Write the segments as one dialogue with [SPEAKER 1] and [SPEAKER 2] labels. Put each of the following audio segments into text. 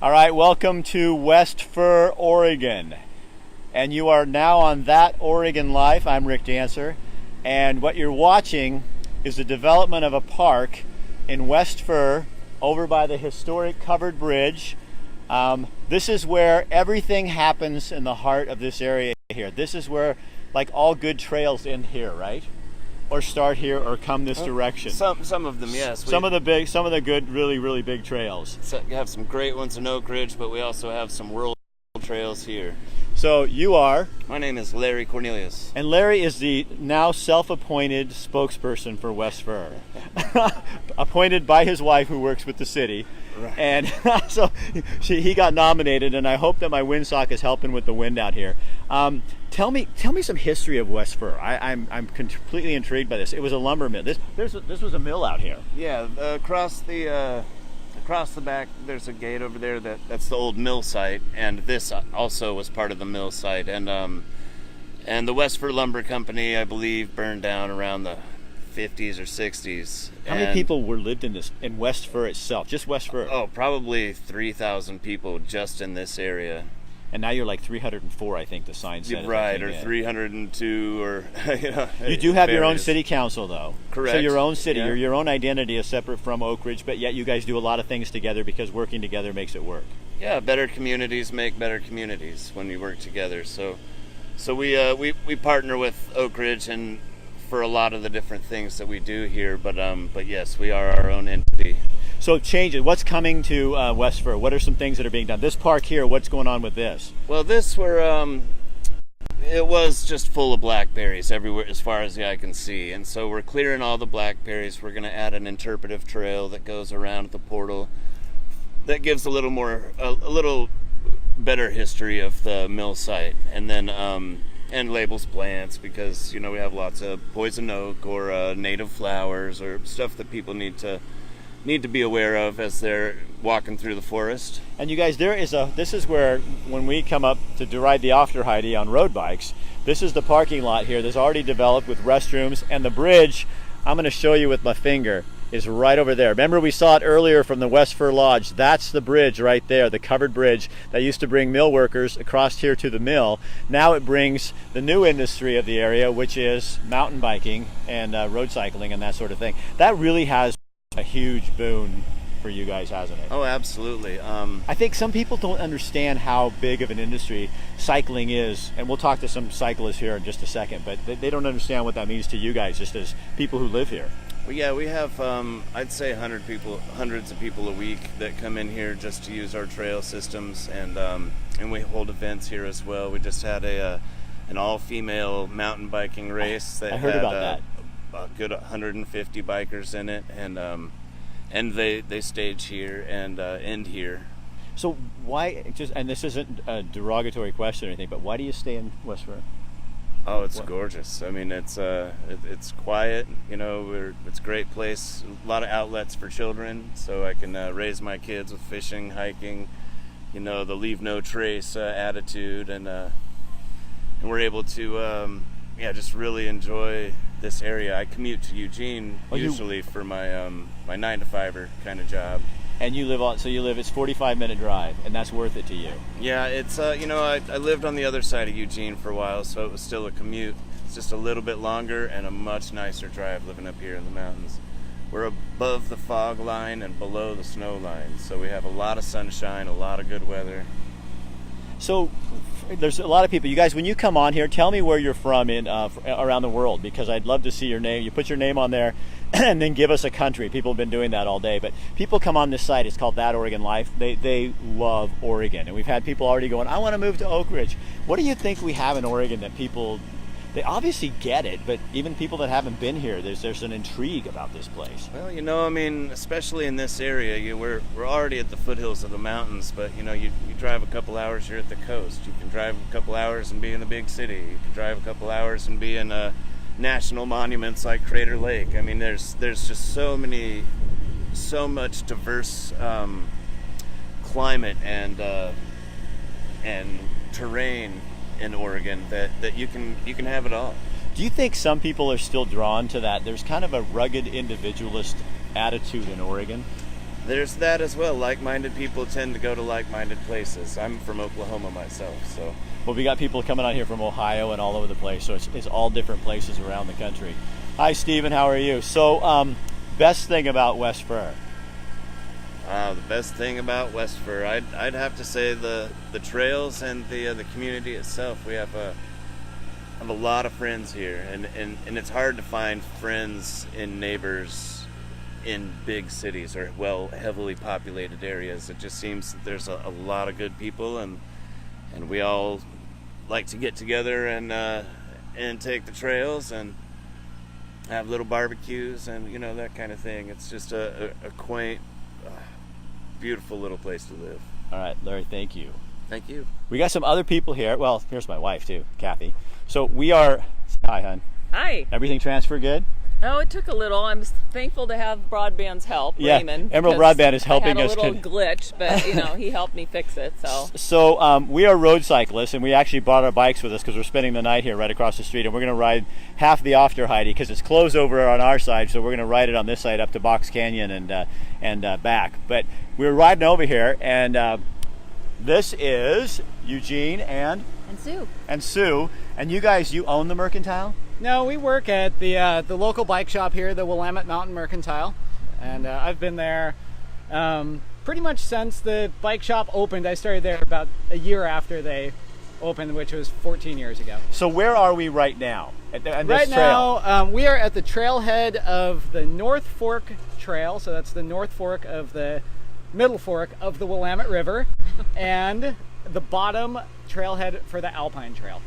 [SPEAKER 1] All right, welcome to Westfir, Oregon. And you are now on That Oregon Life. I'm Rick Dancer. And what you're watching is the development of a park in Westfir over by the historic covered bridge. This is where everything happens in the heart of this area here. This is where like all good trails end here, right? Or start here or come this direction.
[SPEAKER 2] Some of them, yes.
[SPEAKER 1] Some of the good, really big trails.
[SPEAKER 2] So you have some great ones in Oakridge, but we also have some rural trails here.
[SPEAKER 1] So you are?
[SPEAKER 2] My name is Larry Cornelius.
[SPEAKER 1] And Larry is the now self-appointed spokesperson for Westfir. Appointed by his wife who works with the city.
[SPEAKER 2] Right.
[SPEAKER 1] And so he got nominated, and I hope that my windsock is helping with the wind out here. Tell me some history of Westfir. I'm completely intrigued by this. It was a lumber mill. This was a mill out here.
[SPEAKER 2] Yeah, across the back there's a gate over there that's the old mill site, and this also was part of the mill site. And the Westfir Lumber Company, I believe, burned down around the 50s or 60s.
[SPEAKER 1] How many people lived in Westfir itself? Just Westfir?
[SPEAKER 2] Oh, probably 3,000 people just in this area.
[SPEAKER 1] And now you're like 304, I think the sign said.
[SPEAKER 2] Right, or 302, or
[SPEAKER 1] You do have your own city council, though.
[SPEAKER 2] Correct.
[SPEAKER 1] So your own city,
[SPEAKER 2] yeah.
[SPEAKER 1] your own identity is separate from Oakridge, but yet you guys do a lot of things together because working together makes it work.
[SPEAKER 2] Yeah, better communities make better communities when we work together. So we partner with Oakridge and for a lot of the different things that we do here, but yes, we are our own entity.
[SPEAKER 1] So change it. What's coming to Westfir? What are some things that are being done? This park here, what's going on with this?
[SPEAKER 2] Well, it was just full of blackberries everywhere as far as the eye can see, and so we're clearing all the blackberries. We're going to add an interpretive trail that goes around the portal that gives a little better history of the mill site, and then and labels plants because we have lots of poison oak or native flowers or stuff that people need to be aware of as they're walking through the forest.
[SPEAKER 1] And you guys, this is where when we come up to ride the Aufderheide on road bikes, this is the parking lot here that's already developed with restrooms, and the bridge, I'm going to show you with my finger, is right over there. Remember we saw it earlier from the Westfir Lodge. That's the bridge right there, the covered bridge that used to bring mill workers across here to the mill. Now it brings the new industry of the area, which is mountain biking and road cycling and that sort of thing. That really has a huge boon for you guys, hasn't it?
[SPEAKER 2] Oh, absolutely.
[SPEAKER 1] I think some people don't understand how big of an industry cycling is, and we'll talk to some cyclists here in just a second, but they don't understand what that means to you guys just as people who live here.
[SPEAKER 2] Well, yeah, we have, I'd say hundreds of people a week that come in here just to use our trail systems, and we hold events here as well. We just had an all-female mountain biking race that
[SPEAKER 1] I heard about that.
[SPEAKER 2] A good 150 bikers in it, and they stage here and end here.
[SPEAKER 1] So why, and this isn't a derogatory question or anything, but why do you stay in Westfir?
[SPEAKER 2] Oh, it's gorgeous. I mean, it's quiet. It's a great place. A lot of outlets for children, so I can raise my kids with fishing, hiking. The leave no trace attitude, and we're able to just really enjoy this area. I commute to Eugene usually for my my 9-to-5 kind of job.
[SPEAKER 1] And it's 45-minute drive, and that's worth it to you.
[SPEAKER 2] Yeah, it's I lived on the other side of Eugene for a while, so it was still a commute. It's just a little bit longer and a much nicer drive living up here in the mountains. We're above the fog line and below the snow line, so we have a lot of sunshine, a lot of good weather.
[SPEAKER 1] So there's a lot of people. You guys, when you come on here, tell me where you're from around the world, because I'd love to see your name. You put your name on there and then give us a country. People have been doing that all day, but people come on this site. It's called That Oregon Life. They love Oregon, and we've had people already going, I want to move to Oakridge. What do you think we have in Oregon that people, they obviously get it, but even people that haven't been here, there's an intrigue about this place?
[SPEAKER 2] Well, especially in this area, we're already at the foothills of the mountains, but you drive a couple hours, you're at the coast. You can drive a couple hours and be in the big city. You can drive a couple hours and be in national monuments like Crater Lake. I mean, there's just so much diverse climate and terrain in Oregon that you can have it all.
[SPEAKER 1] Do you think some people are still drawn to that? There's kind of a rugged individualist attitude in Oregon.
[SPEAKER 2] There's that as well. Like-minded people tend to go to like-minded places. I'm from Oklahoma myself, so.
[SPEAKER 1] Well, we got people coming on here from Ohio and all over the place, so it's all different places around the country. Hi, Stephen. How are you? So, best thing about Westfir?
[SPEAKER 2] The best thing about Westfir, I'd have to say the trails and the community itself. We have a lot of friends here, and it's hard to find friends and neighbors in big cities or heavily populated areas. It just seems that there's a lot of good people, and we all like to get together and take the trails and have little barbecues and that kind of thing. It's just a quaint, beautiful little place to live.
[SPEAKER 1] All right, Larry, thank you.
[SPEAKER 2] Thank you.
[SPEAKER 1] We got some other people here. Well, here's my wife too, Kathy. So we are, hi, hon.
[SPEAKER 3] Hi.
[SPEAKER 1] Everything transfer good?
[SPEAKER 3] Oh, it took a little. I'm thankful to have Broadband's help,
[SPEAKER 1] Yeah,
[SPEAKER 3] Raymond.
[SPEAKER 1] Emerald Broadband is helping us.
[SPEAKER 3] I had a little glitch, but he helped me fix it.
[SPEAKER 1] So we are road cyclists, and we actually brought our bikes with us because we're spending the night here right across the street, and we're going to ride half the Aufderheide because it's closed over on our side. So we're going to ride it on this side up to Box Canyon and back. But we're riding over here, and this is Eugene and Sue, and you guys, you own the Mercantile?
[SPEAKER 4] No, we work at the local bike shop here, the Willamette Mountain Mercantile, and I've been there pretty much since the bike shop opened. I started there about a year after they opened, which was 14 years ago.
[SPEAKER 1] So where are we right now?
[SPEAKER 4] Right now, we are at the trailhead of the North Fork Trail, so that's the North Fork of the Middle Fork of the Willamette River, and the bottom trailhead for the Alpine Trail.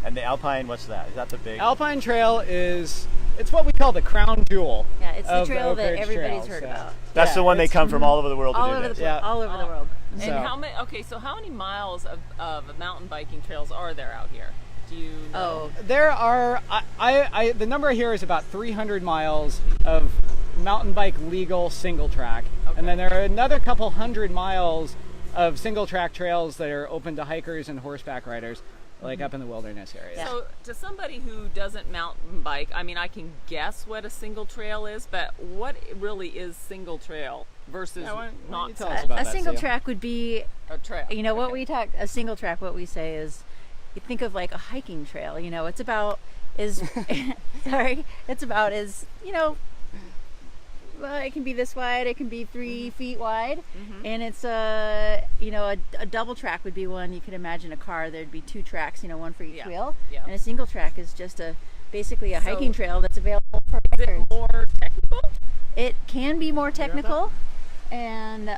[SPEAKER 1] And the Alpine, what's that? Is that the big?
[SPEAKER 4] Alpine Trail it's what we call the crown jewel.
[SPEAKER 5] Yeah, it's the
[SPEAKER 4] of
[SPEAKER 5] trail
[SPEAKER 4] the
[SPEAKER 5] that
[SPEAKER 4] Oakridge
[SPEAKER 5] everybody's
[SPEAKER 4] Trails,
[SPEAKER 5] heard
[SPEAKER 4] yeah.
[SPEAKER 5] about.
[SPEAKER 1] That's the one they come from all over the world
[SPEAKER 5] All
[SPEAKER 1] to do
[SPEAKER 5] over
[SPEAKER 1] this.
[SPEAKER 5] all over the world.
[SPEAKER 3] And
[SPEAKER 4] So-
[SPEAKER 3] how many? Okay, so how many miles of mountain biking trails are there out here? Do you know?
[SPEAKER 4] There are, the number here is about 300 miles of mountain bike legal single track.
[SPEAKER 3] Okay.
[SPEAKER 4] And then there are another couple hundred miles of single track trails that are open to hikers and horseback riders, like up in the wilderness area.
[SPEAKER 3] So to somebody who doesn't mountain bike, I mean, I can guess what a single trail is, but what really is single trail versus
[SPEAKER 4] Yeah, why don't
[SPEAKER 3] not
[SPEAKER 4] you tell us about
[SPEAKER 5] A
[SPEAKER 4] that,
[SPEAKER 5] single
[SPEAKER 4] Sia?
[SPEAKER 5] track would be,
[SPEAKER 3] a trail?
[SPEAKER 5] a single track, what we say is, you think of like a hiking trail, it's about well, it can be this wide, it can be 3 feet wide, and it's a double track would be one. You could imagine a car, there'd be 2 tracks, one for each wheel,
[SPEAKER 3] Yeah.
[SPEAKER 5] and a single track is just basically a hiking trail that's available for
[SPEAKER 3] Is
[SPEAKER 5] bikers.
[SPEAKER 3] it more technical?
[SPEAKER 5] It can be more technical, and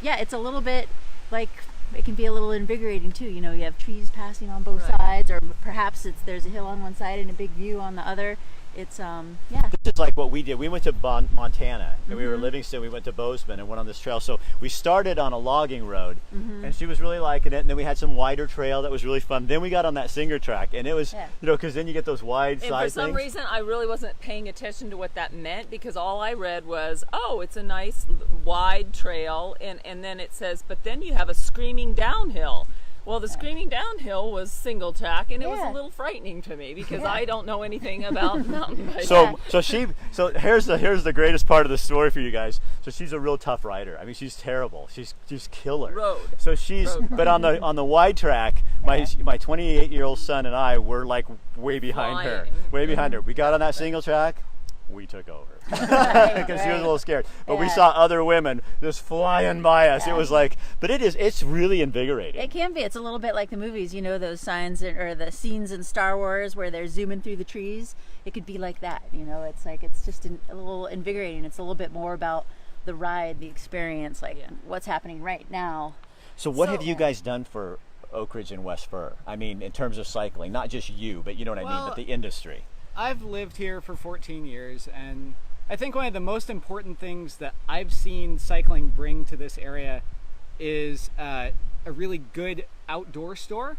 [SPEAKER 5] it's a little bit like, it can be a little invigorating too. You have trees passing on both sides, or perhaps there's a hill on one side and a big view on the other. It's
[SPEAKER 1] This is like what we did. We went to Montana, and we were in Livingston. We went to Bozeman and went on this trail. So we started on a logging road, and she was really liking it. And then we had some wider trail that was really fun. Then we got on that single track, and it was, because then you get those wide
[SPEAKER 3] And
[SPEAKER 1] side
[SPEAKER 3] for some
[SPEAKER 1] things.
[SPEAKER 3] reason, I really wasn't paying attention to what that meant, because all I read was, it's a nice wide trail, and then it says, but then you have a screaming downhill. Well, the screaming downhill was single track, and it was a little frightening to me because I don't know anything about mountain biking.
[SPEAKER 1] So here's the greatest part of the story for you guys. So she's a real tough rider. I mean, she's terrible. She's killer.
[SPEAKER 3] Road.
[SPEAKER 1] So but on the wide track, my 28-year-old son and I were like way behind her. Way behind her. We got on that single track. We took over because she was a little scared, but we saw other women just flying by us. It was like, but it's really invigorating.
[SPEAKER 5] It can be. It's a little bit like the movies, those signs or the scenes in Star Wars where they're zooming through the trees. It could be like that. It's like, it's just a little invigorating. It's a little bit more about the ride, the experience, like what's happening right now.
[SPEAKER 1] So what have you guys done for Oakridge and Westfir? I mean, in terms of cycling, not just you, but you know what I mean, but the industry.
[SPEAKER 4] I've lived here for 14 years, and I think one of the most important things that I've seen cycling bring to this area is a really good outdoor store.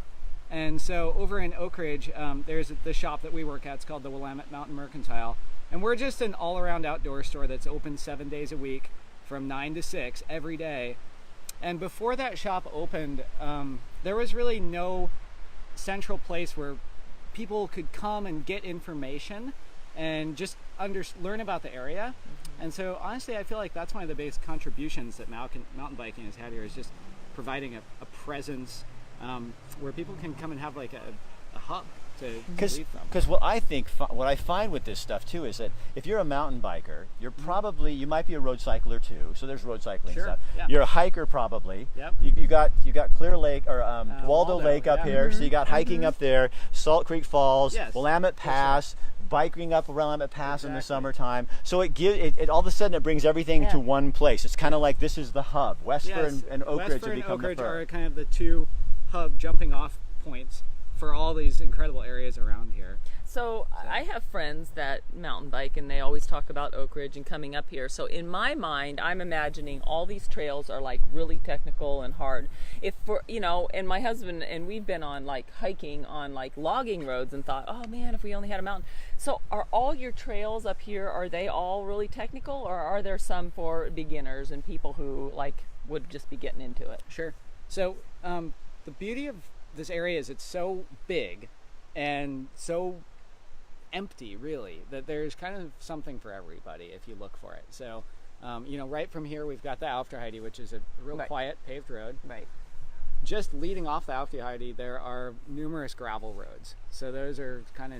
[SPEAKER 4] And so over in Oakridge, there's the shop that we work at. It's called the Willamette Mountain Mercantile. And we're just an all-around outdoor store that's open 7 days a week from 9 to 6 every day. And before that shop opened, there was really no central place where people could come and get information and just learn about the area. And so honestly, I feel like that's one of the biggest contributions that mountain biking has had here, is just providing a presence where people can come and have like a hub to lead from.
[SPEAKER 1] Because what I find with this stuff too is that if you're a mountain biker, you might be a road cycler too. So there's road cycling
[SPEAKER 4] Sure,
[SPEAKER 1] stuff.
[SPEAKER 4] yeah.
[SPEAKER 1] You're a hiker probably.
[SPEAKER 4] Yep.
[SPEAKER 1] You got Clear Lake or Waldo Lake up
[SPEAKER 4] yeah.
[SPEAKER 1] here. So you got hiking up there, Salt Creek Falls,
[SPEAKER 4] Yes,
[SPEAKER 1] Willamette Pass. Biking up Willamette Pass in the
[SPEAKER 4] Exactly.
[SPEAKER 1] summertime, so it all of a sudden it brings everything to one place. It's kind of like this is the hub. Westfir and Oakridge
[SPEAKER 4] Westfir
[SPEAKER 1] have
[SPEAKER 4] and
[SPEAKER 1] become the
[SPEAKER 4] Oakridge
[SPEAKER 1] hub.
[SPEAKER 4] are kind of the two hub jumping off points for all these incredible areas around here.
[SPEAKER 3] So I have friends that mountain bike, and they always talk about Oakridge and coming up here. So in my mind, I'm imagining all these trails are like really technical and hard. If for and my husband and we've been on like hiking on like logging roads and thought, oh man, if we only had a mountain. So are all your trails up here, are they all really technical, or are there some for beginners and people who like would just be getting into it?
[SPEAKER 4] Sure. So the beauty of this area is it's so big and so empty, really, that there's kind of something for everybody if you look for it. So right from here we've got the Aufderheide, which is a real
[SPEAKER 3] Right.
[SPEAKER 4] quiet paved road.
[SPEAKER 3] Right.
[SPEAKER 4] Just leading off the Aufderheide, there are numerous gravel roads. So those are kind of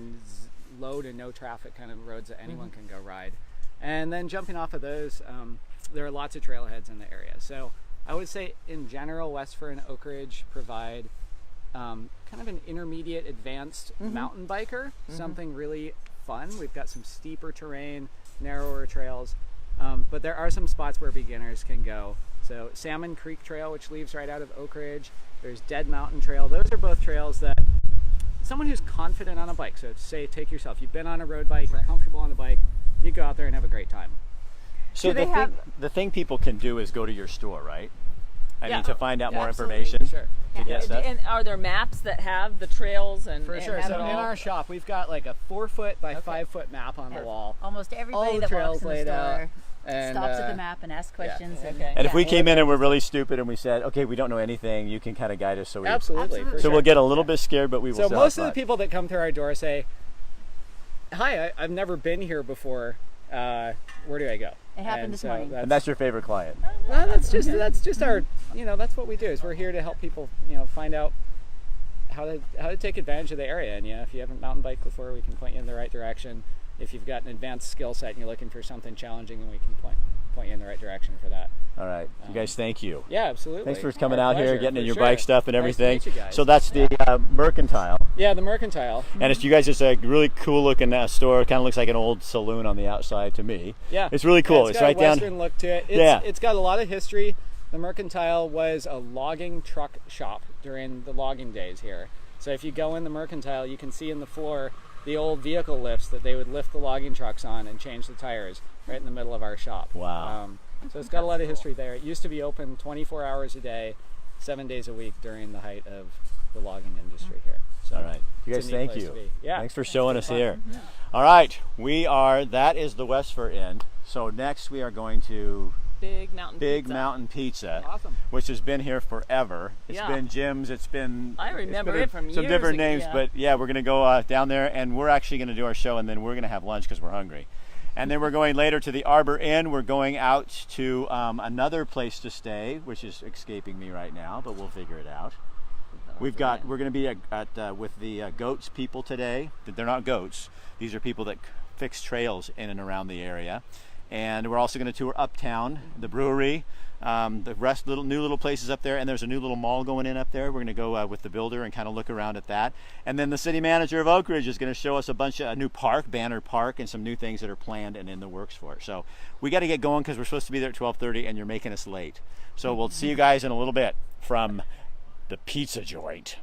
[SPEAKER 4] low to no traffic kind of roads that anyone can go ride. And then jumping off of those, there are lots of trailheads in the area. So I would say in general, Westfir and Oakridge provide kind of an intermediate advanced mountain biker, something really fun. We've got some steeper terrain, narrower trails, but there are some spots where beginners can go. So Salmon Creek Trail, which leaves right out of Oakridge. There's Dead Mountain Trail. Those are both trails that someone who's confident on a bike, so say take yourself, you've been on a road bike, you're comfortable on a bike, you go out there and have a great time.
[SPEAKER 1] So
[SPEAKER 3] Do they have-
[SPEAKER 1] the thing people can do is go to your store, right? I
[SPEAKER 3] Yeah.
[SPEAKER 1] mean, to find out
[SPEAKER 3] Yeah,
[SPEAKER 1] more
[SPEAKER 3] absolutely,
[SPEAKER 1] information.
[SPEAKER 4] Sure.
[SPEAKER 1] To get stuff.
[SPEAKER 3] And are there maps that have the trails and
[SPEAKER 4] For
[SPEAKER 3] and
[SPEAKER 4] sure.
[SPEAKER 3] have
[SPEAKER 4] So
[SPEAKER 3] it
[SPEAKER 4] in
[SPEAKER 3] all?
[SPEAKER 4] our shop, we've got like a 4-foot by 5-foot map on the wall.
[SPEAKER 5] Almost
[SPEAKER 4] All
[SPEAKER 5] everybody
[SPEAKER 4] the
[SPEAKER 5] that
[SPEAKER 4] trails
[SPEAKER 5] walks in the
[SPEAKER 4] laid out.
[SPEAKER 5] store
[SPEAKER 4] And,
[SPEAKER 5] stops at the map and asks questions.
[SPEAKER 3] Okay.
[SPEAKER 1] And if we
[SPEAKER 5] yeah.
[SPEAKER 1] came in and we're really stupid and we said, okay, we don't know anything, you can kind of guide us. So
[SPEAKER 4] Absolutely. for
[SPEAKER 1] so
[SPEAKER 4] sure.
[SPEAKER 1] we'll get a little bit scared, but we will.
[SPEAKER 4] So
[SPEAKER 1] sell
[SPEAKER 4] most
[SPEAKER 1] it,
[SPEAKER 4] of the
[SPEAKER 1] but-
[SPEAKER 4] people that come through our door say, "Hi, I've never been here before. Where do I go?"
[SPEAKER 5] It happened
[SPEAKER 4] And
[SPEAKER 5] this
[SPEAKER 4] so
[SPEAKER 5] morning.
[SPEAKER 1] And that's your favorite client.
[SPEAKER 4] well, that's just our, that's what we do. Is we're here to help people, find out how to take advantage of the area. And if you haven't mountain biked before, we can point you in the right direction. If you've got an advanced skill set and you're looking for something challenging, and we can point you in the right direction for that.
[SPEAKER 1] All right, you guys, thank you.
[SPEAKER 4] Yeah, absolutely.
[SPEAKER 1] Thanks for coming
[SPEAKER 4] Our
[SPEAKER 1] out here,
[SPEAKER 4] pleasure,
[SPEAKER 1] getting in
[SPEAKER 4] for
[SPEAKER 1] your
[SPEAKER 4] sure.
[SPEAKER 1] bike stuff and
[SPEAKER 4] Nice to
[SPEAKER 1] everything.
[SPEAKER 4] meet you guys.
[SPEAKER 1] So that's the Mercantile,
[SPEAKER 4] Yeah, the Mercantile.
[SPEAKER 1] and it's a really cool looking store. Kind of looks like an old saloon on the outside to me.
[SPEAKER 4] Yeah,
[SPEAKER 1] it's really cool.
[SPEAKER 4] Yeah,
[SPEAKER 1] it's
[SPEAKER 4] got
[SPEAKER 1] right
[SPEAKER 4] a
[SPEAKER 1] down.
[SPEAKER 4] Western look to it. It's got a lot of history. The Mercantile was a logging truck shop during the logging days here. So if you go in the Mercantile, you can see in the floor the old vehicle lifts that they would lift the logging trucks on and change the tires right in the middle of our shop.
[SPEAKER 1] Wow.
[SPEAKER 4] So it's got a lot of history there. It used to be open 24 hours a day, 7 days a week during the height of the logging industry here. So
[SPEAKER 1] All right, you
[SPEAKER 4] it's
[SPEAKER 1] guys,
[SPEAKER 4] a neat
[SPEAKER 1] thank
[SPEAKER 4] place
[SPEAKER 1] you.
[SPEAKER 4] to be. Yeah.
[SPEAKER 1] Thanks for showing us
[SPEAKER 4] fun.
[SPEAKER 1] here. All right, that is the Westfir end. So next we are going to
[SPEAKER 3] Big Mountain
[SPEAKER 1] Big
[SPEAKER 3] Pizza.
[SPEAKER 1] Mountain Pizza,
[SPEAKER 4] Awesome.
[SPEAKER 1] which has been here forever. It's
[SPEAKER 3] Yeah.
[SPEAKER 1] been Jim's. It's been
[SPEAKER 3] I remember
[SPEAKER 1] it's been
[SPEAKER 3] it from
[SPEAKER 1] some
[SPEAKER 3] years
[SPEAKER 1] different
[SPEAKER 3] ago,
[SPEAKER 1] names,
[SPEAKER 3] yeah.
[SPEAKER 1] but yeah, we're gonna go down there, and we're actually gonna do our show, and then we're gonna have lunch because we're hungry, and then we're going later to the Arbor Inn. We're going out to another place to stay, which is escaping me right now, but we'll figure it out. We're going to be at with the goats people today. They're not goats. These are people that fix trails in and around the area. And we're also going to tour Uptown, the brewery, the rest new little places up there, and there's a new little mall going in up there. We're going to go with the builder and kind of look around at that. And then the city manager of Oakridge is going to show us a new park, Banner Park, and some new things that are planned and in the works for it. So we got to get going because we're supposed to be there at 12:30, and you're making us late. So we'll see you guys in a little bit from the pizza joint.